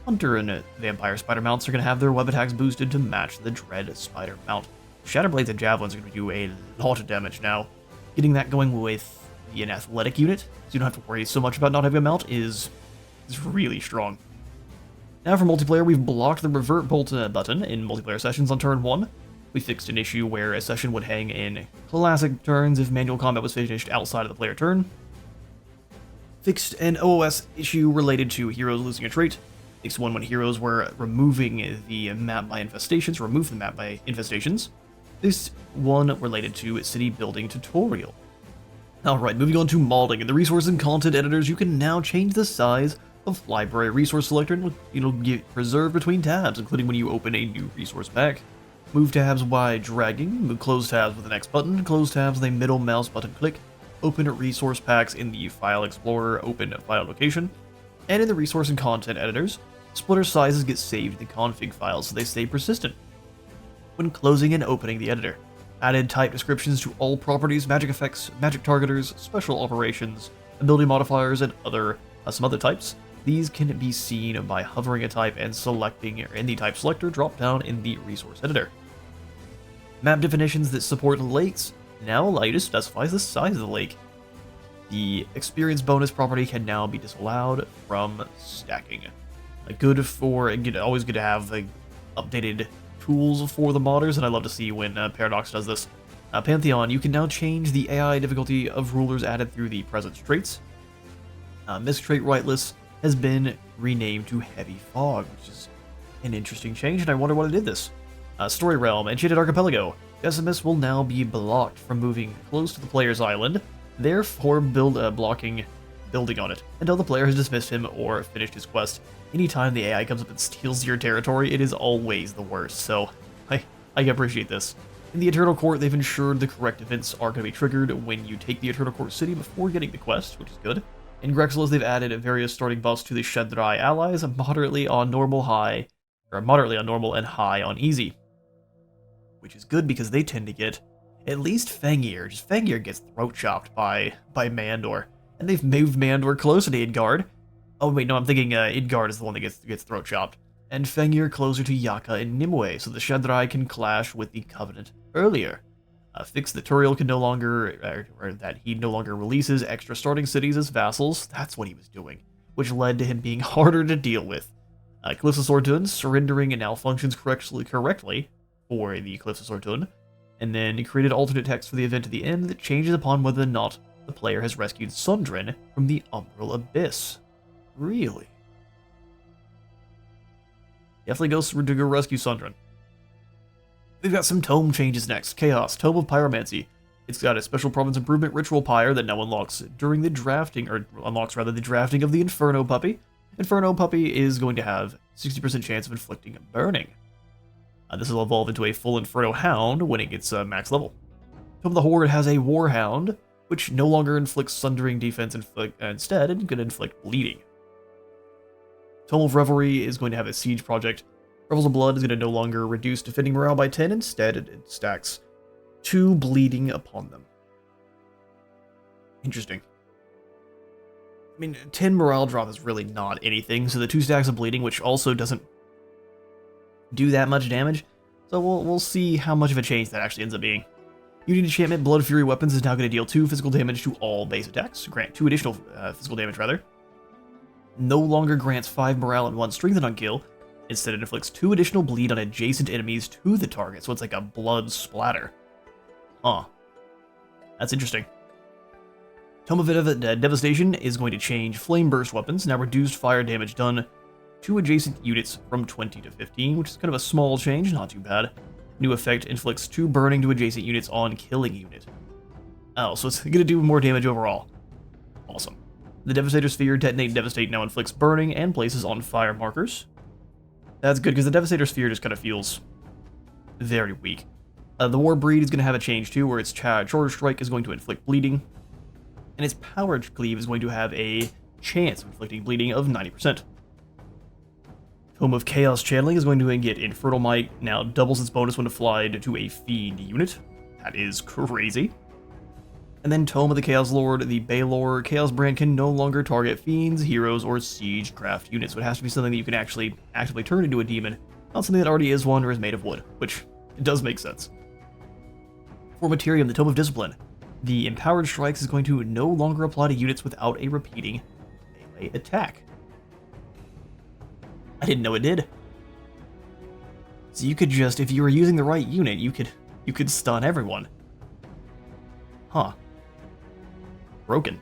Hunter and Vampire Spider mounts are going to have their web attacks boosted to match the Dread Spider mount. Shatterblades and Javelins are going to do a lot of damage now. Getting that going with an athletic unit, so you don't have to worry so much about not having a mount, is really strong. Now for multiplayer, we've blocked the Revert Bolt button in multiplayer sessions on turn 1. We fixed an issue where a session would hang in classic turns if manual combat was finished outside of the player turn. Fixed an OOS issue related to heroes losing a trait. Fixed one when heroes were removing the map by infestations. This one related to city building tutorial. Alright, moving on to modding. In the resource and content editors, you can now change the size of library resource selector, and it'll get preserved between tabs, including when you open a new resource pack. Move tabs by dragging, move close tabs with an X button, close tabs with a middle mouse button click, open resource packs in the File Explorer, open file location, and in the resource and content editors, splitter sizes get saved in the config files so they stay persistent. When closing and opening the editor, added type descriptions to all properties, magic effects, magic targeters, special operations, ability modifiers, and some other types. These can be seen by hovering a type and selecting in the type selector drop-down in the resource editor. Map definitions that support lakes now allow you to specify the size of the lake. The experience bonus property can now be disallowed from stacking. Always good to have updated tools for the modders, and I love to see when Paradox does this. Pantheon, you can now change the AI difficulty of rulers added through the presence traits. Misc Trait Rightless has been renamed to Heavy Fog, which is an interesting change, and I wonder what it did this. Story Realm, Enchanted Archipelago. Decimus will now be blocked from moving close to the player's island, therefore building on it, until the player has dismissed him or finished his quest. Anytime the AI comes up and steals your territory, it is always the worst, so I appreciate this. In the Eternal Court, they've ensured the correct events are going to be triggered when you take the Eternal Court city before getting the quest, which is good. In Grexelos, they've added various starting buffs to the Shedrai allies, moderately on normal and high on easy. Which is good because they tend to get at least Fangir. Just Fangir gets throat chopped by Mandor. And they've moved Mandor closer to Idgard. Oh wait, no, I'm thinking Idgard is the one that gets throat chopped. And Fangir closer to Yaka and Nimue, so the Shedrai can clash with the Covenant earlier. Fix that Turiel can no longer, or that he no longer releases extra starting cities as vassals. That's what he was doing, which led to him being harder to deal with. Cliffs of Sortun, surrendering and now functions correctly for the Cliffs of Sortun, and then created alternate text for the event at the end that changes upon whether or not the player has rescued Sundrin from the Umbral Abyss. Really? Definitely go rescue Sundrin. We've got some Tome changes next. Chaos, Tome of Pyromancy. It's got a special province improvement Ritual Pyre that now unlocks during the drafting, the drafting of the Inferno Puppy. Inferno Puppy is going to have 60% chance of inflicting burning. This will evolve into a full Inferno Hound when it gets max level. Tome of the Horde has a Warhound, which no longer inflicts Sundering defense instead, and can inflict bleeding. Tome of Revelry is going to have a siege project. Revels of Blood is going to no longer reduce defending morale by 10, instead it stacks 2 bleeding upon them. Interesting. I mean, 10 morale drop is really not anything, so the 2 stacks of bleeding, which also doesn't do that much damage, so we'll see how much of a change that actually ends up being. Unit enchantment Blood Fury weapons is now going to deal 2 physical damage to all base attacks, grant 2 additional physical damage rather. No longer grants 5 morale and 1 strengthen on kill, instead it inflicts 2 additional bleed on adjacent enemies to the target, so it's like a blood splatter. Huh. That's interesting. Tome of Devastation is going to change Flame Burst weapons, now reduced fire damage done to adjacent units from 20 to 15, which is kind of a small change, not too bad. New effect inflicts 2 burning to adjacent units on killing unit. Oh, so it's going to do more damage overall. Awesome. The Devastator Sphere, Detonate and Devastate, now inflicts burning and places on fire markers. That's good, because the Devastator Sphere just kind of feels very weak. The War Breed is going to have a change too, where its Charge Strike is going to inflict bleeding, and its Powered Cleave is going to have a chance of inflicting bleeding of 90%. Tome of Chaos Channeling is going to get Infernal Might, now doubles its bonus when applied to a Fiend unit. That is crazy. And then Tome of the Chaos Lord, the Baylor Chaos brand can no longer target Fiends, Heroes, or Siegecraft units, so it has to be something that you can actually actively turn into a demon, not something that already is one or is made of wood, which it does make sense. For Materium, the Tome of Discipline, the Empowered Strikes is going to no longer apply to units without a repeating melee attack. I didn't know it did. So you could just, if you were using the right unit, you could stun everyone. Huh. Broken.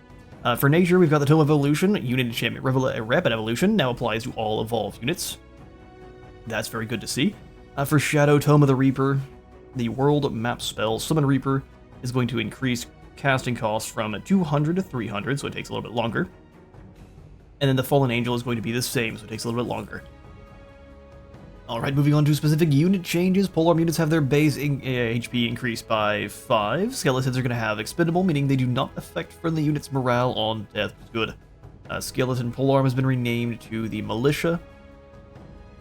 For Nature, we've got the Tome of Evolution. Unit enchantment Rapid Evolution now applies to all evolved units. That's very good to see. For Shadow, Tome of the Reaper, the World Map spell Summon Reaper is going to increase casting costs from 200 to 300, so it takes a little bit longer. And then the Fallen Angel is going to be the same, so it takes a little bit longer. Alright, moving on to specific unit changes. Polearm units have their base HP increased by 5. Skeletons are going to have Expendable, meaning they do not affect friendly units' morale on death. Good. Skeleton Polearm has been renamed to the Militia,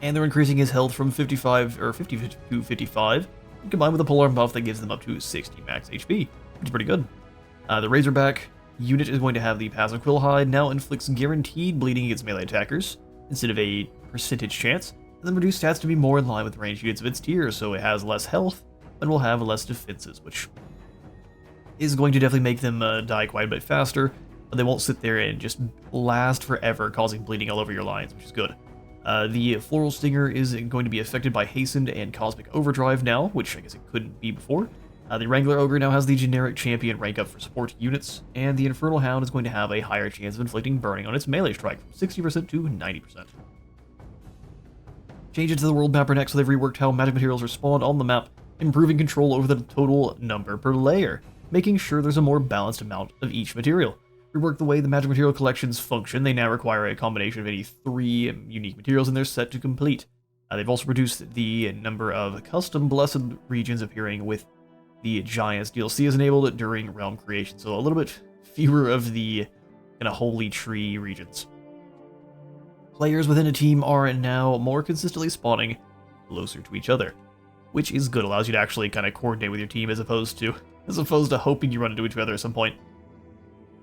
and they're increasing his health from 50 to 55, combined with a Polearm buff that gives them up to 60 max HP, which is pretty good. The Razorback unit is going to have the passive Quillhide, now inflicts guaranteed bleeding against melee attackers, instead of a percentage chance, and then reduce stats to be more in line with ranged units of its tier, so it has less health, but will have less defenses, which is going to definitely make them die quite a bit faster, but they won't sit there and just last forever, causing bleeding all over your lines, which is good. The Floral Stinger is going to be affected by Hastened and Cosmic Overdrive now, which I guess it couldn't be before. The Wrangler Ogre now has the generic champion rank up for support units, and the Infernal Hound is going to have a higher chance of inflicting burning on its melee strike from 60% to 90%. Changes to the world map are next, so they've reworked how magic materials are spawned on the map, improving control over the total number per layer, making sure there's a more balanced amount of each material. Rework the way the magic material collections function. They now require a combination of any 3 unique materials in their set to complete. They've also reduced the number of custom blessed regions appearing with the Giants DLC is enabled during realm creation, so a little bit fewer of the kind of holy tree regions. Players within a team are now more consistently spawning closer to each other, which is good. Allows you to actually kind of coordinate with your team as opposed to hoping you run into each other at some point.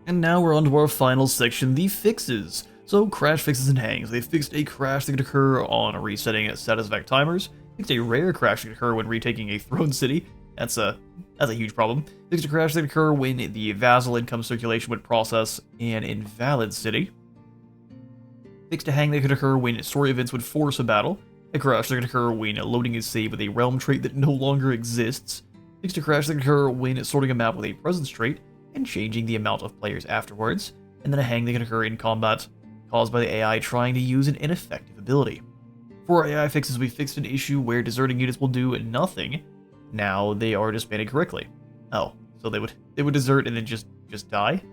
And now we're on to our final section, the fixes. So crash fixes and hangs. They fixed a crash that could occur on resetting status effect timers. Fixed a rare crash that could occur when retaking a throne city. That's a huge problem. Fixed a crash that could occur when the vassal income circulation would process an invalid city. Fixed a hang that could occur when story events would force a battle. A crash that could occur when loading is saved with a realm trait that no longer exists. Fixed a crash that could occur when sorting a map with a presence trait and changing the amount of players afterwards. And then a hang that can occur in combat caused by the AI trying to use an ineffective ability. For our AI fixes, we fixed an issue where deserting units will do nothing. Now they are disbanded correctly. Oh, so they would desert and then just die?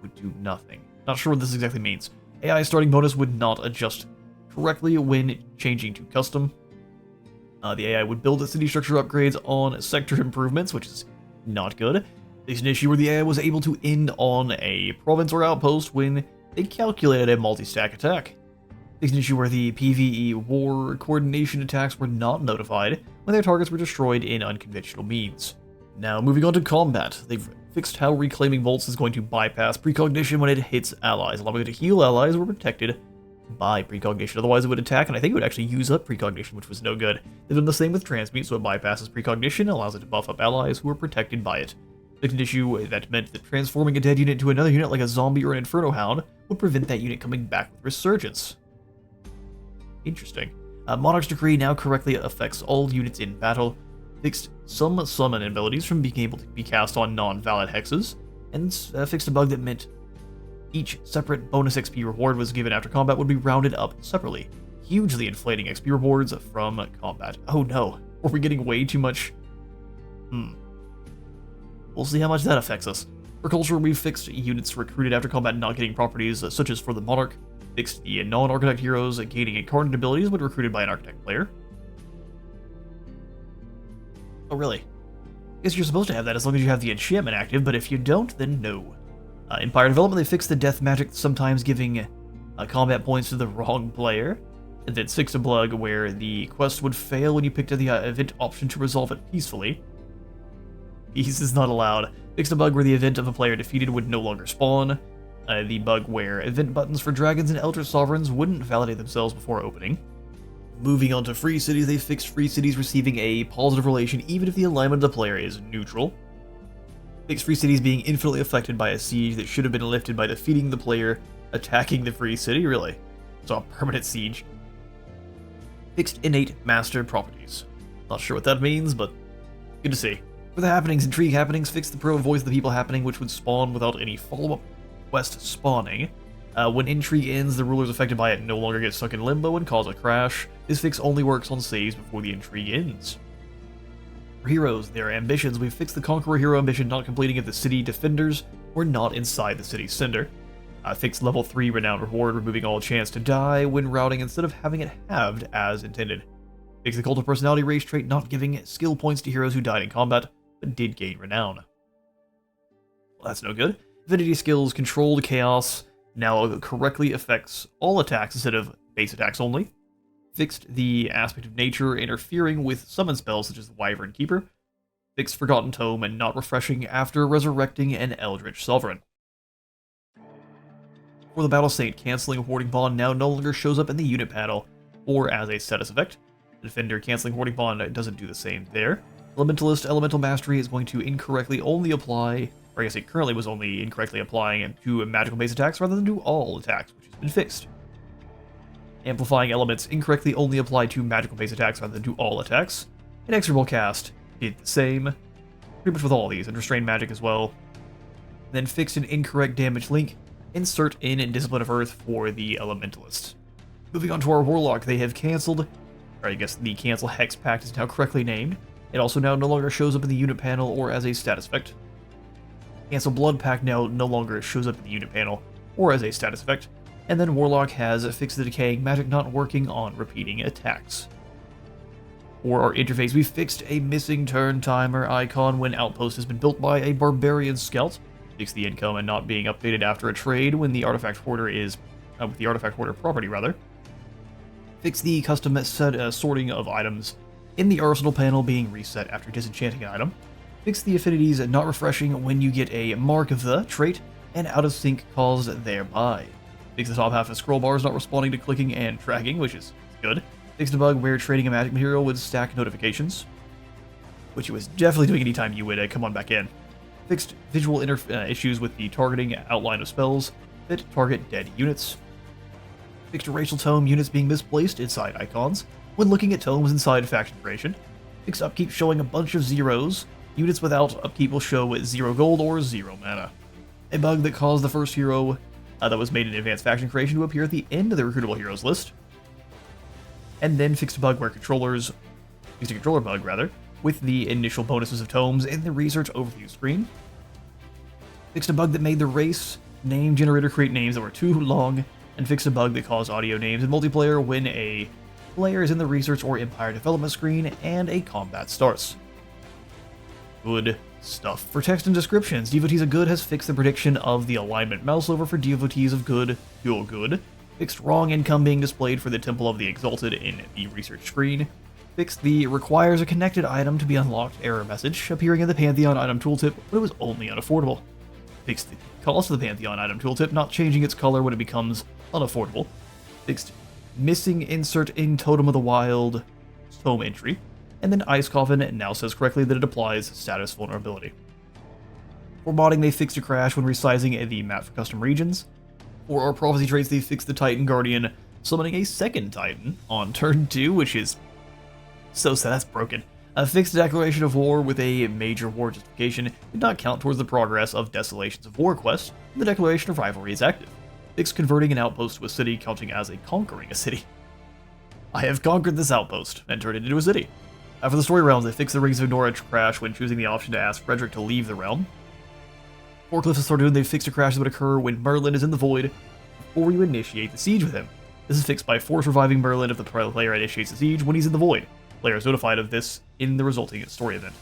Would do nothing. Not sure what this exactly means. AI starting bonus would not adjust correctly when changing to custom. The AI would build city structure upgrades on sector improvements, which is not good. There's an issue where the AI was able to end on a province or outpost when They calculated a multi-stack attack. Fixed an issue where the PvE war coordination attacks were not notified when their targets were destroyed in unconventional means. Now, moving on to combat. They've fixed how reclaiming bolts is going to bypass precognition when it hits allies, allowing it to heal allies who are protected by precognition. Otherwise, it would attack, and I think it would actually use up precognition, which was no good. They've done the same with transmute, so it bypasses precognition, allows it to buff up allies who are protected by it. Fixed an issue that meant that transforming a dead unit into another unit like a zombie or an inferno hound would prevent that unit coming back with resurgence. Interesting. Monarch's Decree now correctly affects all units in battle. Fixed some summon abilities from being able to be cast on non-valid hexes, and fixed a bug that meant each separate bonus XP reward was given after combat would be rounded up separately, hugely inflating XP rewards from combat. Oh no, are we getting way too much? We'll see how much that affects us. For culture, we've fixed units recruited after combat not getting properties, such as for the Monarch. Fixed the non-architect heroes gaining incarnate abilities when recruited by an architect player. Oh really? I guess you're supposed to have that as long as you have the enchantment active, but if you don't, then no. Empire Development, they fixed the death magic, sometimes giving combat points to the wrong player. And then fixed a bug where the quest would fail when you picked the event option to resolve it peacefully. Peace is not allowed. Fixed a bug where the event of a player defeated would no longer spawn. The bug where event buttons for dragons and Eldritch Sovereigns wouldn't validate themselves before opening. Moving on to free cities, they fixed free cities receiving a positive relation even if the alignment of the player is neutral. Fixed free cities being infinitely affected by a siege that should have been lifted by defeating the player attacking the free city, really. So a permanent siege. Fixed innate master properties. Not sure what that means, but good to see. For the happenings, intrigue happenings, fixed the pro voice of the people happening, which would spawn without any follow-up quest spawning. When intrigue ends, the rulers affected by it no longer get stuck in limbo and cause a crash. This fix only works on saves before the intrigue ends. For heroes, their ambitions, we've fixed the Conqueror hero ambition not completing if the city defenders were not inside the city's center. Fixed level 3 renown reward, removing all chance to die when routing instead of having it halved as intended. Fixed the cult of personality race trait not giving skill points to heroes who died in combat, but did gain renown. Well, that's no good. Divinity skills controlled chaos now correctly affects all attacks instead of base attacks only. Fixed the aspect of nature interfering with summon spells such as the Wyvern Keeper. Fixed Forgotten Tome and not refreshing after resurrecting an Eldritch Sovereign. For the Battle Saint, canceling Hoarding Bond now no longer shows up in the unit panel or as a status effect. The Defender canceling Hoarding Bond doesn't do the same there. Elementalist Elemental Mastery is going to incorrectly only apply, or I guess it currently was only incorrectly applying to magical base attacks rather than to all attacks, which has been fixed. Amplifying elements incorrectly only apply to magical base attacks rather than to all attacks. Inexorable Cast did the same, pretty much with all these, and Restrained Magic as well. Then fixed an incorrect damage link, insert in Discipline of Earth for the Elementalist. Moving on to our Warlock, they have cancelled, or I guess the Cancel Hex Pact is now correctly named. It also now no longer shows up in the unit panel or as a status effect. Cancel Blood Pact now no longer shows up in the unit panel or as a status effect. And then Warlock has fixed the decaying magic not working on repeating attacks. For our interface, we fixed a missing turn timer icon when Outpost has been built by a Barbarian Scout. Fixed the income and not being updated after a trade when the Artifact Hoarder is, with the Artifact Hoarder property rather. Fixed the custom set sorting of items in the arsenal panel being reset after disenchanting an item. Fix the affinities not refreshing when you get a mark of the trait and out of sync caused thereby. Fix the top half of scroll bars not responding to clicking and dragging, which is good. Fix the bug where trading a magic material would stack notifications, which it was definitely doing anytime you would come on back in. Fixed visual issues with the targeting outline of spells that target dead units. Fixed racial tome units being misplaced inside icons when looking at tomes inside faction creation. Fixed upkeep showing a bunch of zeros. Units without upkeep will show 0 gold or 0 mana. A bug that caused the first hero that was made in advanced faction creation to appear at the end of the recruitable heroes list. And then fixed a bug where fixed a controller bug rather, with the initial bonuses of tomes in the research overview screen. Fixed a bug that made the race name generator create names that were too long, and fixed a bug that caused audio names in multiplayer when a player is in the research or empire development screen and a combat starts. Good Stuff for text and descriptions. Devotees of Good has fixed the prediction of the alignment mouse over for Devotees of Good, Your Good. Fixed wrong income being displayed for the Temple of the Exalted in the research screen. Fixed the requires a connected item to be unlocked error message appearing in the Pantheon item tooltip when it was only unaffordable. Fixed the cost of the Pantheon item tooltip not changing its color when it becomes unaffordable. Fixed missing insert in Totem of the Wild Tome entry. And then Ice Coffin now says correctly that it applies status vulnerability. For modding, they fixed a crash when resizing the map for custom regions. For our prophecy traits, they fixed the Titan Guardian, summoning a second Titan on turn 2, which is so sad, that's broken. Fixed the declaration of war with a major war justification did not count towards the progress of Desolations of War quest, and the declaration of rivalry is active. Fixed converting an outpost to a city counting as a conquering a city. I have conquered this outpost and turned it into a city. For the story realms, they fixed the Rings of Norwich crash when choosing the option to ask Frederick to leave the realm. For Cliffs of Sardoon, they fixed a crash that would occur when Merlin is in the void before you initiate the siege with him. This is fixed by force reviving Merlin if the player initiates the siege when he's in the void. Player is notified of this in the resulting story event.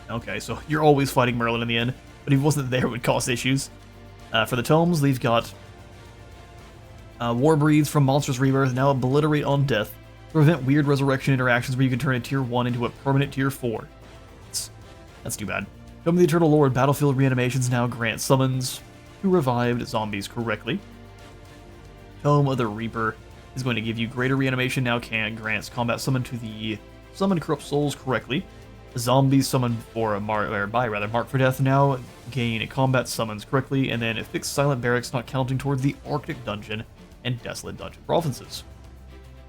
Okay, so you're always fighting Merlin in the end, but if he wasn't there, it would cause issues. For the tomes, they've got War Breathes from Monstrous Rebirth, now Obliterate on Death, to prevent weird resurrection interactions where you can turn a tier 1 into a permanent tier 4. That's too bad. Tome of the Eternal Lord, Battlefield Reanimations now grant summons to revived zombies correctly. Tome of the Reaper is going to give you greater reanimation, now grants combat summon to the summoned corrupt souls correctly. Zombies summoned for Mark for Death now gain combat summons correctly, and then it fixed Silent Barracks not counting towards the Arctic Dungeon and Desolate Dungeon provinces.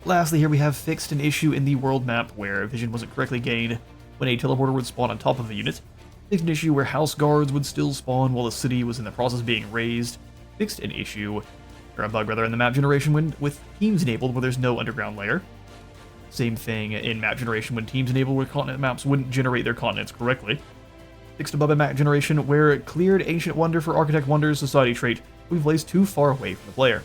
Lastly, here we have fixed an issue in the world map where vision wasn't correctly gained when a teleporter would spawn on top of a unit. Fixed an issue where house guards would still spawn while the city was in the process of being raised. Fixed an issue, or a bug rather, in the map generation when with teams enabled where there's no underground layer. Same thing in map generation when teams enabled where continent maps wouldn't generate their continents correctly. Fixed a bug in map generation where it cleared Ancient Wonder for Architect Wonder's society trait we placed too far away from the player.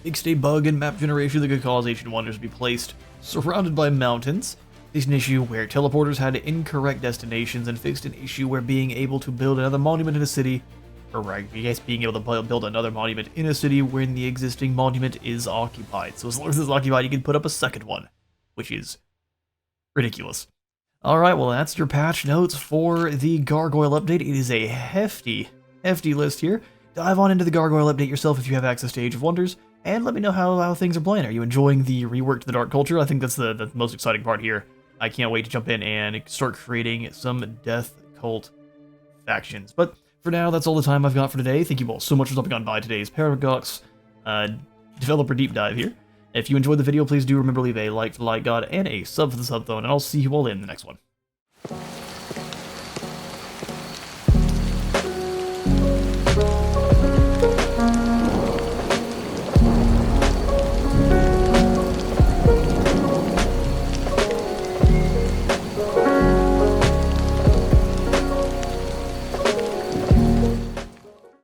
Fixed a bug in map generation that could cause Ancient Wonders to be placed surrounded by mountains. Fixed an issue where teleporters had incorrect destinations, and fixed an issue where being able to build another monument in a city, or I guess being able to build another monument in a city when the existing monument is occupied. So as long as it's occupied, you can put up a second one, which is ridiculous. Alright, well that's your patch notes for the Gargoyle update. It is a hefty list here. Dive on into the Gargoyle update yourself if you have access to Age of Wonders, and let me know how things are playing. Are you enjoying the rework to the Dark Culture? I think that's the most exciting part here. I can't wait to jump in and start creating some Death Cult factions. But for now, that's all the time I've got for today. Thank you all so much for stopping on by today's Paradox developer deep dive here. If you enjoyed the video, please do remember to leave a like for the like god and a sub for the sub phone, and I'll see you all in the next one.